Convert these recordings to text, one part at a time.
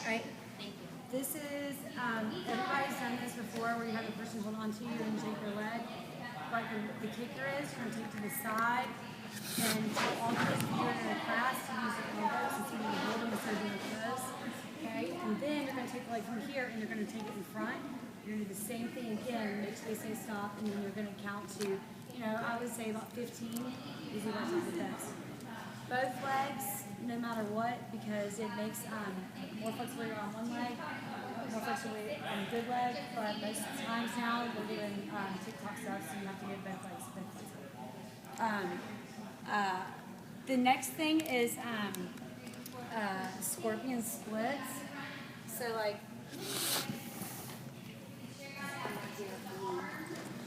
Right? This is, everybody's done this before where you have the person hold on to you and you take your leg. Like the kicker is, you're going to take to the side. And so all kids do it in a class, you use your elbows and so you hold them instead of doing this. Okay? And then you're going to take the leg from here and you're going to take it in front. You're going to do the same thing again, make sure they say stop, and then you're going to count to, I would say about 15 is the best. Both legs, no matter what, because it makes more flexibility on one leg, more flexibility on a good leg, but most times now we're doing TikTok stuff, so you have to get both legs flexible. The next thing is scorpion splits. So like,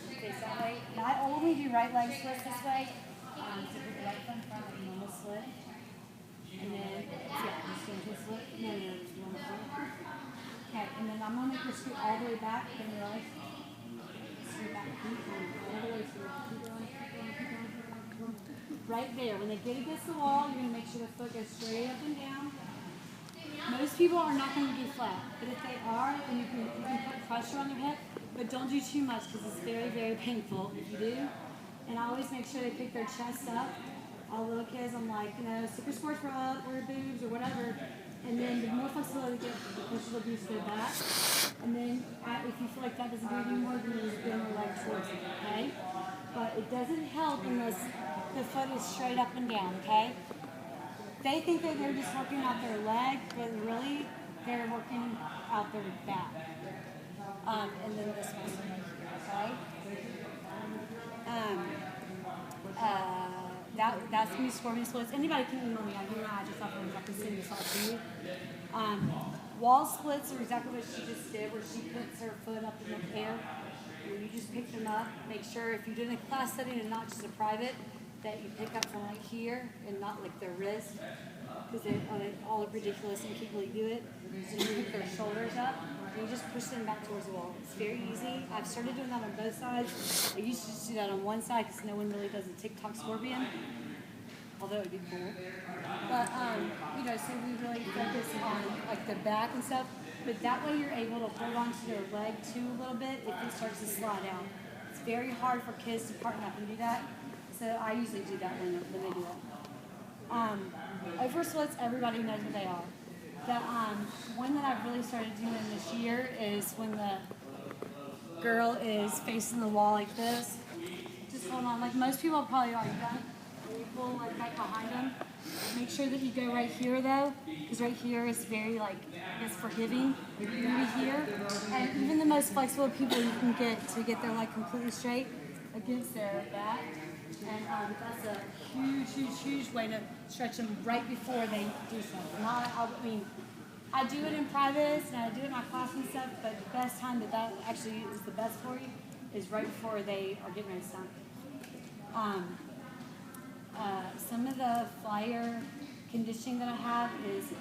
face that way. Now I only do right leg splits this way. So put the right foot in front like a normal split. And then, just going to split. No, normal split. Okay, and then I'm going to make your scoot all the way back. Bend your legs. Straight back. Keep going. All the way through. Keep going, keep going, keep going, keep going, keep going. Right there. When they get against the wall, you're going to make sure the foot goes straight up and down. Most people are not going to be flat, but if they are, then you can put pressure on their hip, but don't do too much because it's very, very painful if you do. And I always make sure they pick their chest up. All the little kids, I'm like, super sports bra up, wear boobs or whatever. And then the more flexibility they get, the closer they'll be to their back. And then if you feel like that doesn't do it anymore, then you just bend your leg towards it, okay? But it doesn't help unless the foot is straight up and down, okay? They think that they're just working out their leg, but really they're working out their back. And then this one right here, okay? That's me scorpion splits. Anybody can email me. I give you my address off and I can send this all to you. Wall splits are exactly what she just did, where she puts her foot up in the air. You just pick them up. Make sure if you're doing a class setting and not just a private, that you pick up from right here and not like their wrist, because they all look ridiculous and people do it. So you pick their shoulders up and you just push them back towards the wall. It's very easy. I've started doing that on both sides. I used to just do that on one side because no one really does a TikTok scorpion, although it would be cool. But so we really focus on like the back and stuff. But that way you're able to hold on to their leg too a little bit if it starts to slide out. It's very hard for kids to partner up and do that. So I usually do that when they do that. Over splits, everybody knows what they are. The one that I've really started doing this year is when the girl is facing the wall like this. Just hold on, like most people probably already done. When you pull like right behind them, make sure that you go right here though, because right here is very it's forgiving. You're here, and even the most flexible people you can get to get their leg completely straight against their back. And that's a huge, huge, huge way to stretch them right before they do something. I do it in privates and I do it in my class and stuff, but the best time that actually is the best for you is right before they are getting ready to stomp. Some of the flyer conditioning that I have is,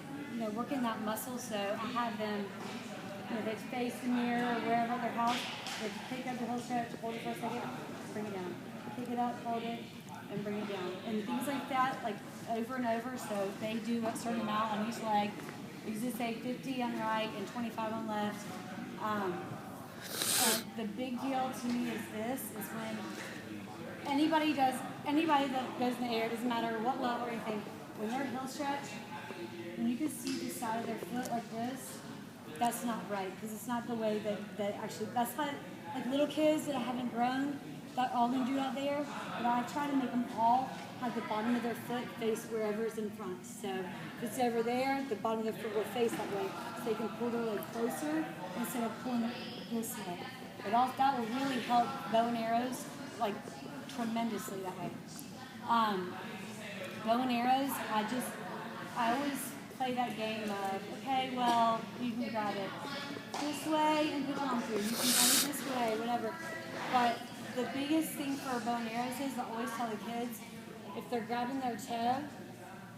working that muscle. So I have them, they face the mirror or wherever at their house. They pick up the heel stretch, hold it for a second, bring it down. Pick it up, hold it, and bring it down. And things like that, like over and over. So they do a certain amount on each leg. We usually say 50 on right and 25 on left. The big deal to me is when anybody that goes in the air, doesn't matter what level or anything, when they're heel stretch, when you can see the side of their foot like this, that's not right, because it's not the way that actually, that's not, like little kids that haven't grown, that all they do out there, but I try to make them all have the bottom of their foot face wherever is in front. So if it's over there, the bottom of their foot will face that way, so they can pull their leg closer instead of pulling it this way. But that will really help bow and arrows like tremendously that way. Bow and arrows, I always play that game of, okay, well, you can grab it this way and put it on through. You can grab it this way, whatever. But the biggest thing for bow and arrows is I always tell the kids, if they're grabbing their toe,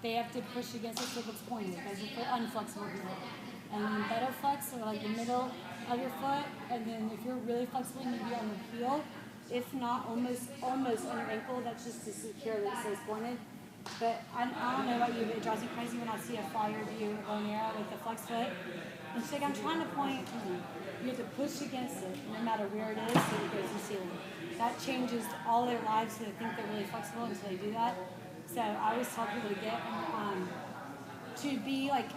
they have to push against it so it's pointed, because if they're unflexible here. And better flex, so like the middle of your foot, and then if you're really flexible, you need to be on the heel. If not, almost on your ankle, that's just to secure that it stays pointed. But I don't know about you, but it drives me crazy when I see a flyer view of Bonera with the flex foot. And she's like, I'm trying to point. You have to push against it, no matter where it is, so it goes in ceiling. That changes all their lives, so they think they're really flexible until they do that. So I always tell people to get to be like,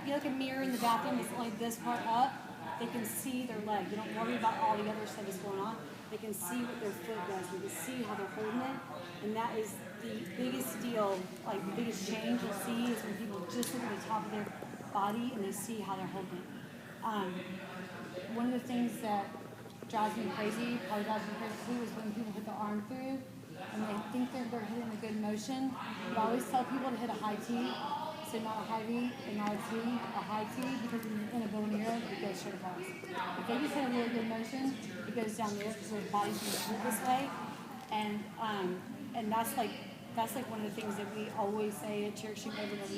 you like a mirror in the bathroom that's only this part up. They can see their leg. They don't worry about all the other stuff that's going on. They can see what their foot does. They can see how they're holding it. And that is the biggest deal, like the biggest change you'll see is when people just look at the top of their body and they see how they're holding it. One of the things that drives me crazy, probably drives me crazy too, is when people hit the arm through and they think they're hitting a good motion. But I always tell people to hit a high T. So not a high V and not a T, a high T, because in a Bonera, it goes straight across. If they just hit a really good motion, it goes down there because their body's moving this way. And that's like one of the things that we always say at church over and over.